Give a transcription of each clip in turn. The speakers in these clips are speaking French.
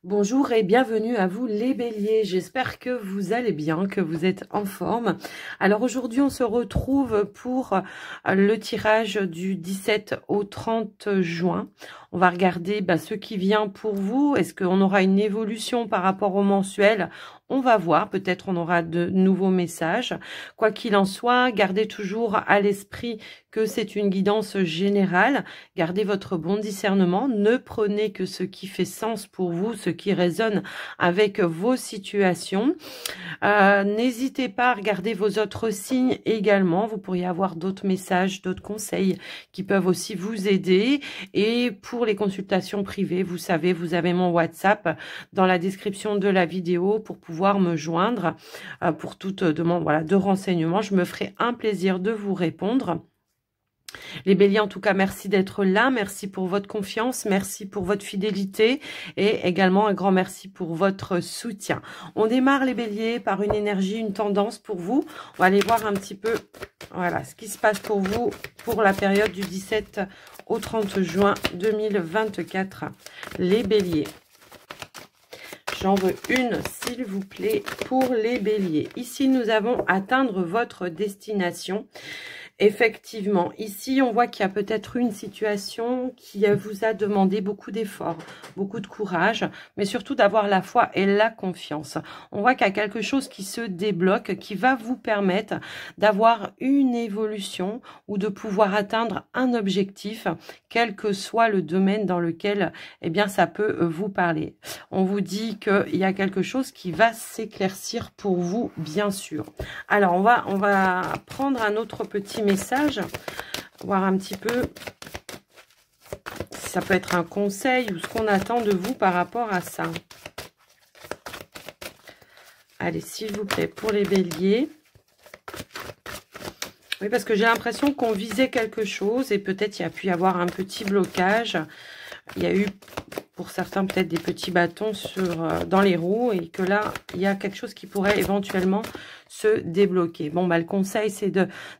Bonjour et bienvenue à vous les béliers, j'espère que vous allez bien, que vous êtes en forme. Alors aujourd'hui on se retrouve pour le tirage du 17 au 30 juin. On va regarder ce qui vient pour vous. Est-ce qu'on aura une évolution par rapport au mensuel? On va voir, peut-être on aura de nouveaux messages. Quoi qu'il en soit, gardez toujours à l'esprit que c'est une guidance générale. Gardez votre bon discernement, ne prenez que ce qui fait sens pour vous, ce qui résonne avec vos situations. N'hésitez pas à regarder vos autres signes également. Vous pourriez avoir d'autres messages, d'autres conseils qui peuvent aussi vous aider. Et pour les consultations privées, vous savez, vous avez mon WhatsApp dans la description de la vidéo pour pouvoir me joindre pour toute demande de renseignements. Je me ferai un plaisir de vous répondre. Les béliers, en tout cas, merci d'être là. Merci pour votre confiance. Merci pour votre fidélité. Et également, un grand merci pour votre soutien. On démarre, les béliers, par une énergie, une tendance pour vous. On va aller voir un petit peu ce qui se passe pour vous pour la période du 17 au 30 juin 2024. Les béliers. J'en veux une, s'il vous plaît, pour les béliers. Ici, nous avons atteindre votre destination. Effectivement, ici, on voit qu'il y a peut-être une situation qui vous a demandé beaucoup d'efforts, beaucoup de courage, mais surtout d'avoir la foi et la confiance. On voit qu'il y a quelque chose qui se débloque, qui va vous permettre d'avoir une évolution ou de pouvoir atteindre un objectif, quel que soit le domaine dans lequel ça peut vous parler. On vous dit qu'il y a quelque chose qui va s'éclaircir pour vous, bien sûr. Alors, on va prendre un autre petit message, voir un petit peu si ça peut être un conseil ou ce qu'on attend de vous par rapport à ça. Allez, s'il vous plaît, pour les béliers. Oui, parce que j'ai l'impression qu'on visait quelque chose et peut-être il y a pu y avoir un petit blocage. Il y a eu, pour certains, peut-être des petits bâtons dans les roues et que là, il y a quelque chose qui pourrait éventuellement se débloquer. Bon, le conseil, c'est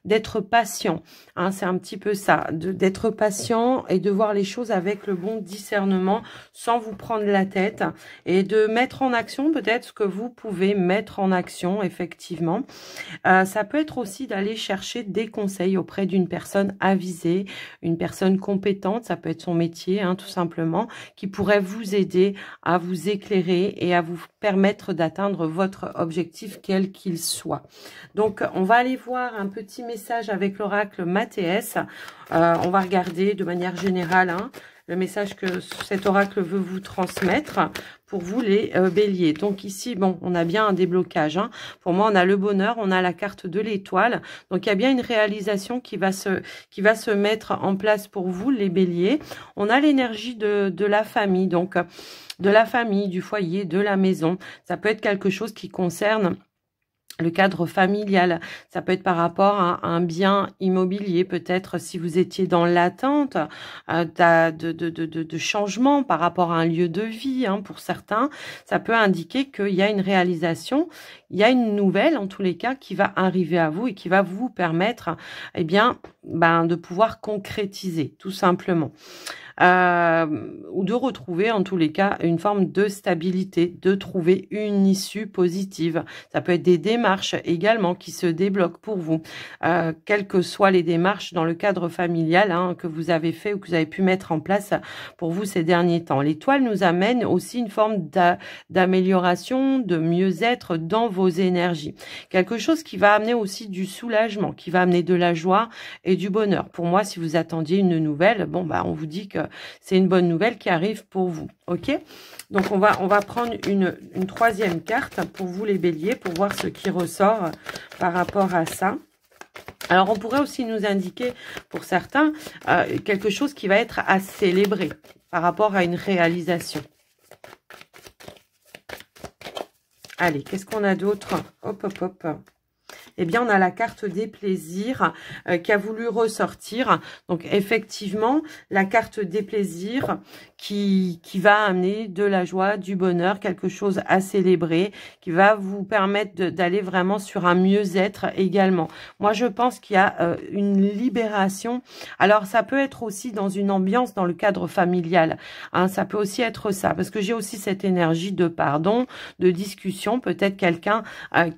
d'être patient. Hein, c'est un petit peu ça, d'être patient et de voir les choses avec le bon discernement sans vous prendre la tête et de mettre en action peut-être ce que vous pouvez mettre en action, effectivement. Ça peut être aussi d'aller chercher des conseils auprès d'une personne avisée, une personne compétente, ça peut être son métier, hein, tout simplement, qui pourrait vous aider à vous éclairer et à vous permettre d'atteindre votre objectif, quel qu'il soit. Donc, on va aller voir un petit message avec l'oracle Mathéès. On va regarder de manière générale le message que cet oracle veut vous transmettre pour vous les béliers. Donc ici, bon, on a bien un déblocage. Pour moi, on a le bonheur, on a la carte de l'étoile. Donc il y a bien une réalisation qui va se mettre en place pour vous, les béliers. On a l'énergie de la famille, donc de la famille, du foyer, de la maison. Ça peut être quelque chose qui concerne le cadre familial, ça peut être par rapport à un bien immobilier, peut-être si vous étiez dans l'attente de changement par rapport à un lieu de vie, pour certains, ça peut indiquer qu'il y a une réalisation, il y a une nouvelle en tous les cas qui va arriver à vous et qui va vous permettre de pouvoir concrétiser tout simplement. Ou de retrouver en tous les cas une forme de stabilité, de trouver une issue positive. Ça peut être des démarches également qui se débloquent pour vous, quelles que soient les démarches dans le cadre familial que vous avez fait ou que vous avez pu mettre en place pour vous ces derniers temps. L'étoile nous amène aussi une forme d'amélioration, de mieux-être dans vos énergies. Quelque chose qui va amener aussi du soulagement, qui va amener de la joie et du bonheur. Pour moi, si vous attendiez une nouvelle, on vous dit que c'est une bonne nouvelle qui arrive pour vous. Ok? Donc, on va prendre une troisième carte pour vous, les béliers, pour voir ce qui ressort par rapport à ça. Alors, on pourrait aussi nous indiquer, pour certains, quelque chose qui va être à célébrer par rapport à une réalisation. Allez, qu'est-ce qu'on a d'autre? Hop, hop, hop. eh bien, on a la carte des plaisirs qui a voulu ressortir. Donc, effectivement, la carte des plaisirs qui va amener de la joie, du bonheur, quelque chose à célébrer, qui va vous permettre d'aller vraiment sur un mieux-être également. Moi, je pense qu'il y a une libération. Alors, ça peut être aussi dans une ambiance, dans le cadre familial. Hein, ça peut aussi être ça, parce que j'ai aussi cette énergie de pardon, de discussion. Peut-être quelqu'un avec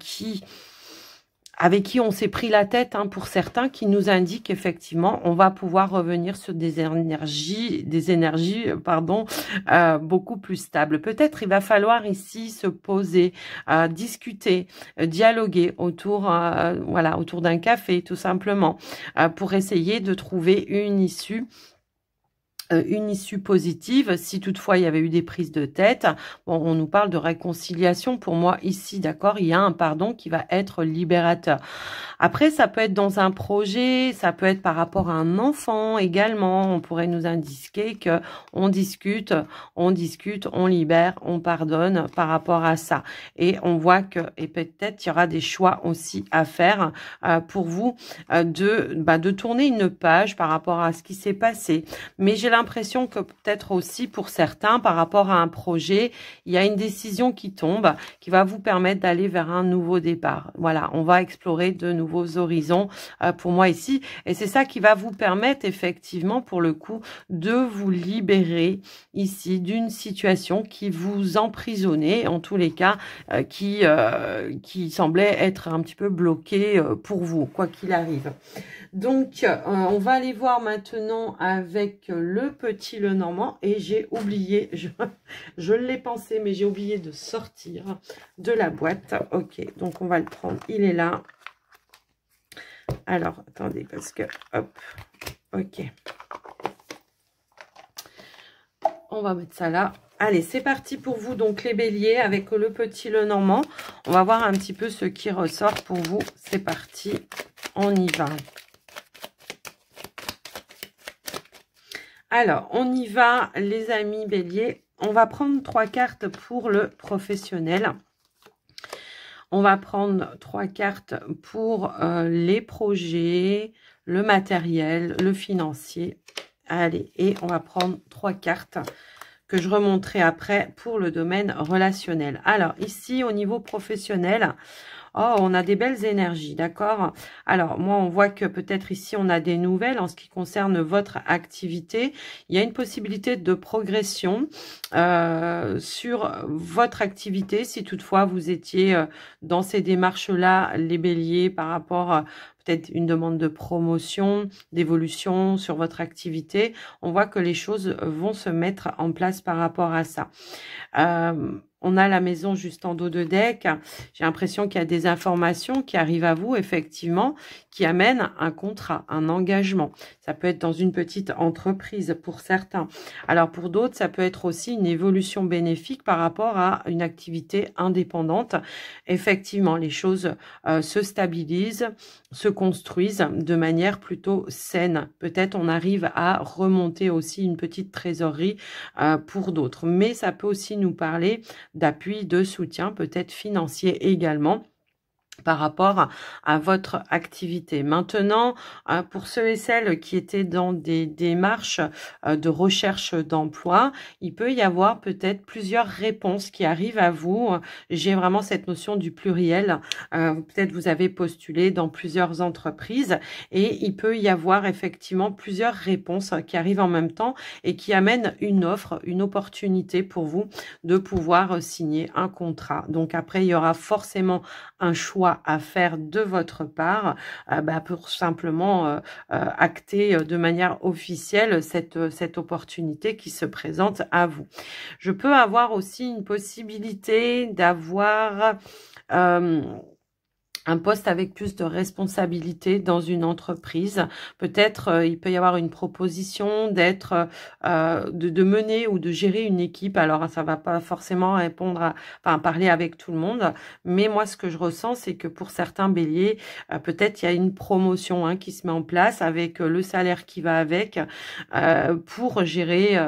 qui on s'est pris la tête, hein, pour certains, qui nous indique effectivement on va pouvoir revenir sur des énergies, beaucoup plus stables. Peut-être il va falloir ici se poser, discuter, dialoguer autour, voilà, autour d'un café, tout simplement, pour essayer de trouver une issue positive, si toutefois il y avait eu des prises de tête. Bon, on nous parle de réconciliation. Pour moi, ici, d'accord, il y a un pardon qui va être libérateur. Après, ça peut être dans un projet, ça peut être par rapport à un enfant également. On pourrait nous indiquer que on discute, on libère, on pardonne par rapport à ça. Et on voit que, et peut-être il y aura des choix aussi à faire pour vous, de tourner une page par rapport à ce qui s'est passé. Mais j'ai l'impression que peut-être aussi pour certains, par rapport à un projet, il y a une décision qui tombe, qui va vous permettre d'aller vers un nouveau départ. Voilà, on va explorer de nouveaux horizons pour moi ici. Et c'est ça qui va vous permettre effectivement, pour le coup, de vous libérer ici d'une situation qui vous emprisonnait, en tous les cas, qui semblait être un petit peu bloquée pour vous, quoi qu'il arrive. Donc, on va aller voir maintenant avec le petit Lenormand. Et j'ai oublié, je l'ai pensé, mais j'ai oublié de sortir de la boîte. Ok, donc on va le prendre. Il est là. Alors, attendez, parce que, hop, ok. On va mettre ça là. Allez, c'est parti pour vous, donc les béliers, avec le petit Lenormand. On va voir un petit peu ce qui ressort pour vous. C'est parti, on y va. Alors, on y va, les amis béliers. On va prendre 3 cartes pour le professionnel. On va prendre 3 cartes pour les projets, le matériel, le financier. Allez, et on va prendre 3 cartes que je remonterai après pour le domaine relationnel. Alors, ici, au niveau professionnel, oh, on a des belles énergies, d'accord? Alors, moi, on voit que peut-être ici, on a des nouvelles en ce qui concerne votre activité. Il y a une possibilité de progression sur votre activité, si toutefois vous étiez dans ces démarches-là, les béliers, par rapport peut-être une demande de promotion, d'évolution sur votre activité. On voit que les choses vont se mettre en place par rapport à ça. On a la maison juste en dos de deck. J'ai l'impression qu'il y a des informations qui arrivent à vous, effectivement, qui amènent un contrat, un engagement. Ça peut être dans une petite entreprise pour certains. Alors pour d'autres, ça peut être aussi une évolution bénéfique par rapport à une activité indépendante. Effectivement, les choses se stabilisent, se construisent de manière plutôt saine. Peut-être on arrive à remonter aussi une petite trésorerie pour d'autres. Mais ça peut aussi nous parler d'appui, de soutien, peut-être financier également, par rapport à votre activité. Maintenant, pour ceux et celles qui étaient dans des démarches de recherche d'emploi, il peut y avoir peut-être plusieurs réponses qui arrivent à vous. J'ai vraiment cette notion du pluriel. Peut-être vous avez postulé dans plusieurs entreprises et il peut y avoir effectivement plusieurs réponses qui arrivent en même temps et qui amènent une offre, une opportunité pour vous de pouvoir signer un contrat. Donc après, il y aura forcément un choix à faire de votre part pour simplement acter de manière officielle cette opportunité qui se présente à vous. Je peux avoir aussi une possibilité d'avoir un poste avec plus de responsabilité dans une entreprise. Peut-être il peut y avoir une proposition d'être, de mener ou de gérer une équipe. Alors ça va pas forcément répondre parler avec tout le monde. Mais moi ce que je ressens, c'est que pour certains béliers, peut-être il y a une promotion qui se met en place avec le salaire qui va avec pour gérer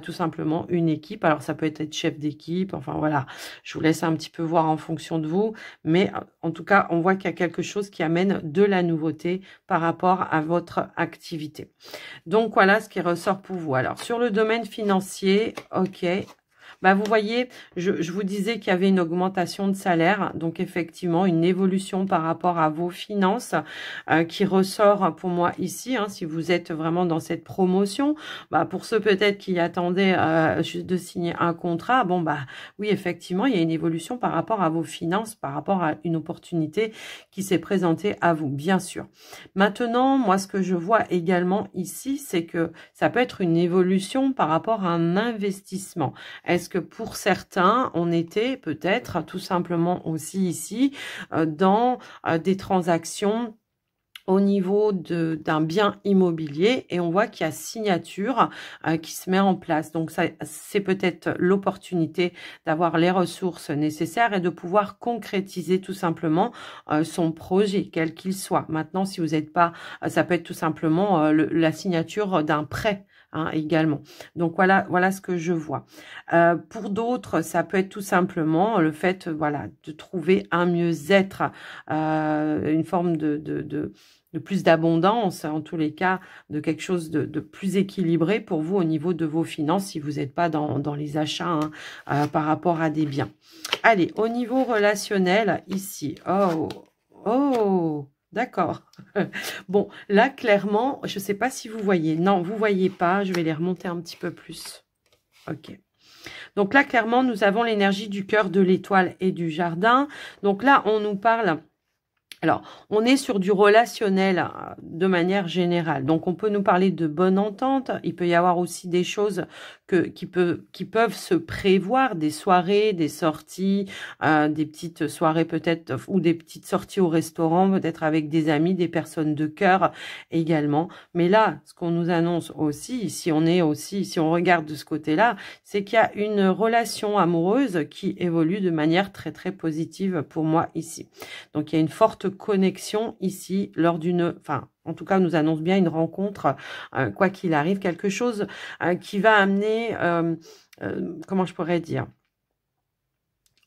tout simplement une équipe. Alors ça peut être chef d'équipe. Enfin voilà, je vous laisse un petit peu voir en fonction de vous. Mais en tout cas, cas, on voit qu'il y a quelque chose qui amène de la nouveauté par rapport à votre activité. Donc, voilà ce qui ressort pour vous. Alors, sur le domaine financier, ok. Bah, vous voyez, je vous disais qu'il y avait une augmentation de salaire, donc effectivement une évolution par rapport à vos finances qui ressort pour moi ici, hein, si vous êtes vraiment dans cette promotion. Bah, pour ceux peut-être qui attendaient juste de signer un contrat, bon bah oui, effectivement, il y a une évolution par rapport à vos finances, par rapport à une opportunité qui s'est présentée à vous, bien sûr. Maintenant, moi, ce que je vois également ici, c'est que ça peut être une évolution par rapport à un investissement. Est-ce que pour certains, on était peut-être tout simplement aussi ici dans des transactions au niveau d'un bien immobilier et on voit qu'il y a signature qui se met en place. Donc, c'est peut-être l'opportunité d'avoir les ressources nécessaires et de pouvoir concrétiser tout simplement son projet, quel qu'il soit. Maintenant, si vous n'êtes pas, ça peut être tout simplement la signature d'un prêt. Hein, également. Donc, voilà ce que je vois. Pour d'autres, ça peut être tout simplement le fait voilà, de trouver un mieux-être, une forme de plus d'abondance, en tous les cas, de quelque chose de plus équilibré pour vous au niveau de vos finances, si vous n'êtes pas dans les achats hein, par rapport à des biens. Allez, au niveau relationnel, ici, oh, d'accord. Bon, là, clairement, je ne sais pas si vous voyez. Non, vous ne voyez pas. Je vais les remonter un petit peu plus. Ok. Donc là, clairement, nous avons l'énergie du cœur, de l'étoile et du jardin. Donc là, on nous parle... Alors, on est sur du relationnel de manière générale. Donc, on peut nous parler de bonne entente. Il peut y avoir aussi des choses qui peuvent se prévoir, des soirées, des sorties, des petites soirées peut-être, ou des petites sorties au restaurant, peut-être avec des amis, des personnes de cœur également. Mais là, ce qu'on nous annonce aussi, si on regarde de ce côté-là, c'est qu'il y a une relation amoureuse qui évolue de manière très, très positive pour moi ici. Donc, il y a une forte connexion ici lors d'une... Enfin, en tout cas, on nous annonce bien une rencontre, quoi qu'il arrive, quelque chose qui va amener... comment je pourrais dire ?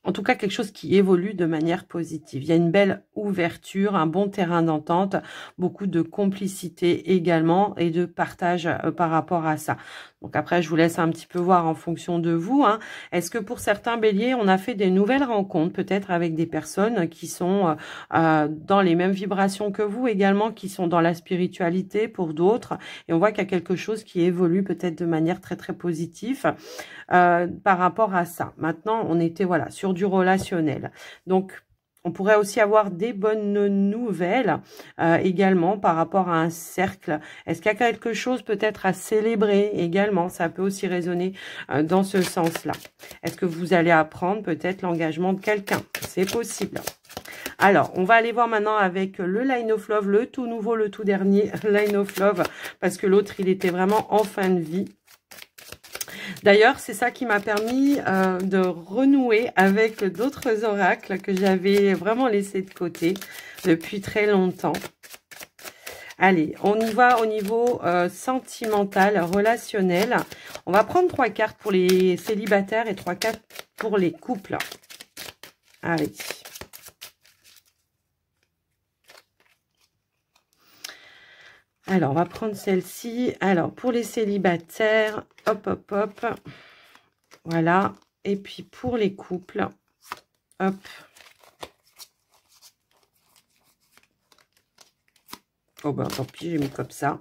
En tout cas, quelque chose qui évolue de manière positive. Il y a une belle ouverture, un bon terrain d'entente, beaucoup de complicité également et de partage par rapport à ça. Donc après, je vous laisse un petit peu voir en fonction de vous. Hein. Est-ce que pour certains béliers, on a fait des nouvelles rencontres, peut-être avec des personnes qui sont dans les mêmes vibrations que vous également, qui sont dans la spiritualité pour d'autres. Et on voit qu'il y a quelque chose qui évolue peut-être de manière très, très positive par rapport à ça. Maintenant, on était voilà sur du relationnel. Donc, on pourrait aussi avoir des bonnes nouvelles également par rapport à un cercle. Est-ce qu'il y a quelque chose peut-être à célébrer également? Ça peut aussi résonner dans ce sens-là. Est-ce que vous allez apprendre peut-être l'engagement de quelqu'un? C'est possible. Alors, on va aller voir maintenant avec le Line of Love, le tout nouveau, le tout dernier Line of Love, parce que l'autre, il était vraiment en fin de vie. D'ailleurs, c'est ça qui m'a permis de renouer avec d'autres oracles que j'avais vraiment laissés de côté depuis très longtemps. Allez, on y va au niveau sentimental, relationnel. On va prendre 3 cartes pour les célibataires et 3 cartes pour les couples. Allez. Alors, on va prendre celle-ci. Alors, pour les célibataires, hop, hop, hop. Voilà. Et puis, pour les couples, hop. Oh ben, tant pis, j'ai mis comme ça.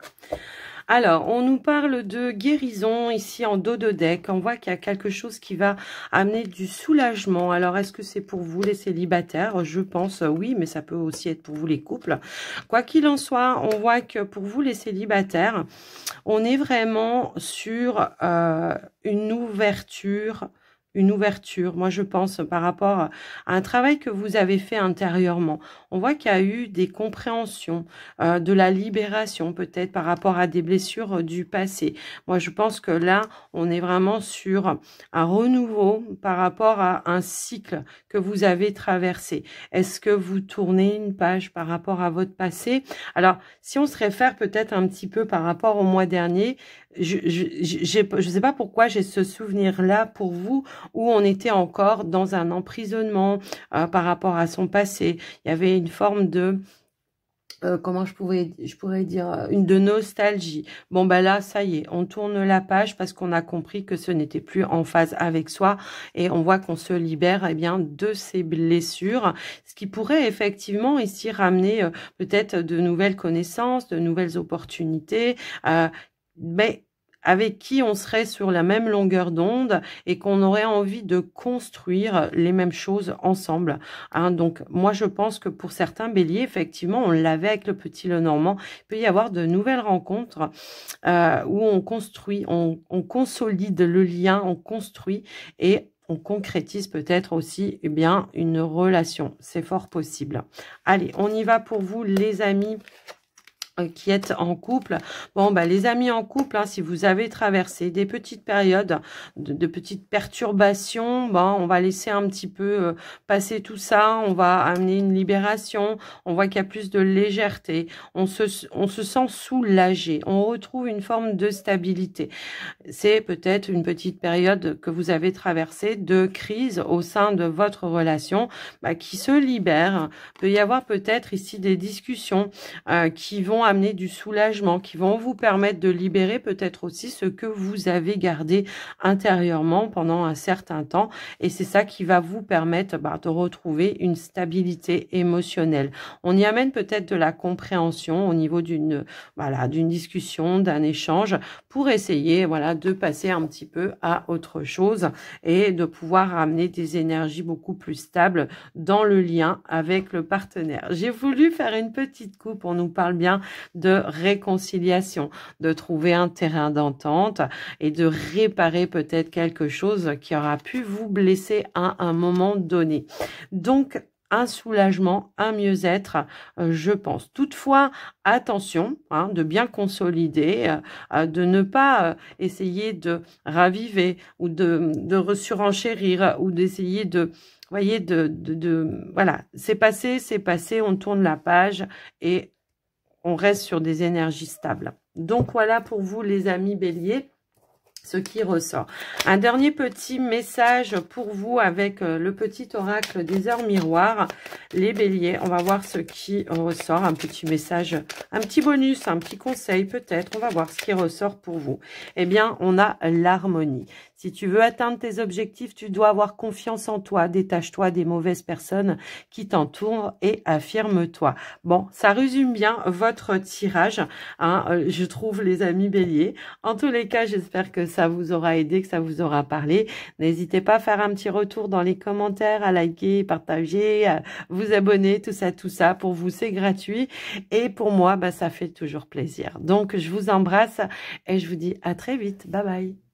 Alors, on nous parle de guérison ici en dos de deck. On voit qu'il y a quelque chose qui va amener du soulagement. Alors, est-ce que c'est pour vous les célibataires? Je pense oui, mais ça peut aussi être pour vous les couples. Quoi qu'il en soit, on voit que pour vous les célibataires, on est vraiment sur une ouverture. Moi je pense par rapport à un travail que vous avez fait intérieurement. On voit qu'il y a eu des compréhensions, de la libération peut-être par rapport à des blessures du passé. Moi je pense que là, on est vraiment sur un renouveau par rapport à un cycle que vous avez traversé. Est-ce que vous tournez une page par rapport à votre passé? Alors, si on se réfère peut-être un petit peu par rapport au mois dernier, je sais pas pourquoi j'ai ce souvenir-là pour vous, où on était encore dans un emprisonnement par rapport à son passé. Il y avait une forme de comment je pourrais dire, une de nostalgie. Bon, ben là, ça y est, on tourne la page parce qu'on a compris que ce n'était plus en phase avec soi et on voit qu'on se libère, eh bien, de ces blessures, ce qui pourrait effectivement ici ramener peut-être de nouvelles connaissances, de nouvelles opportunités, mais avec qui on serait sur la même longueur d'onde et qu'on aurait envie de construire les mêmes choses ensemble. Hein, donc, moi, je pense que pour certains béliers, effectivement, on l'avait avec le petit Lenormand, il peut y avoir de nouvelles rencontres où on construit, on consolide le lien, on construit et on concrétise peut-être aussi eh bien, une relation. C'est fort possible. Allez, on y va pour vous, les amis qui êtes en couple. Bon, bah, les amis en couple, hein, si vous avez traversé des petites périodes de petites perturbations, bon, on va laisser un petit peu passer tout ça, on va amener une libération, on voit qu'il y a plus de légèreté, on se sent soulagé, on retrouve une forme de stabilité. C'est peut-être une petite période que vous avez traversée de crise au sein de votre relation bah, qui se libère. Il peut y avoir peut-être ici des discussions qui vont amener du soulagement, qui vont vous permettre de libérer peut-être aussi ce que vous avez gardé intérieurement pendant un certain temps. Et c'est ça qui va vous permettre de retrouver une stabilité émotionnelle. On y amène peut-être de la compréhension au niveau d'une discussion, d'un échange pour essayer de passer un petit peu à autre chose et de pouvoir amener des énergies beaucoup plus stables dans le lien avec le partenaire. J'ai voulu faire une petite coupe, on nous parle bien de réconciliation, de trouver un terrain d'entente et de réparer peut-être quelque chose qui aura pu vous blesser à un moment donné. Donc, un soulagement, un mieux-être, je pense. Toutefois, attention de bien consolider, de ne pas essayer de raviver ou de surenchérir ou d'essayer de... voyez, voilà, c'est passé, on tourne la page et on reste sur des énergies stables. Donc, voilà pour vous, les amis béliers, ce qui ressort. Un dernier petit message pour vous avec le petit oracle des heures miroirs. Les béliers, on va voir ce qui ressort. Un petit message, un petit bonus, un petit conseil peut-être. On va voir ce qui ressort pour vous. Eh bien, on a l'harmonie. Si tu veux atteindre tes objectifs, tu dois avoir confiance en toi. Détache-toi des mauvaises personnes qui t'entourent et affirme-toi. Bon, ça résume bien votre tirage, je trouve, les amis béliers. En tous les cas, j'espère que ça vous aura aidé, que ça vous aura parlé. N'hésitez pas à faire un petit retour dans les commentaires, à liker, partager, à vous abonner, tout ça. Pour vous, c'est gratuit. Et pour moi, ça fait toujours plaisir. Donc, je vous embrasse et je vous dis à très vite. Bye bye.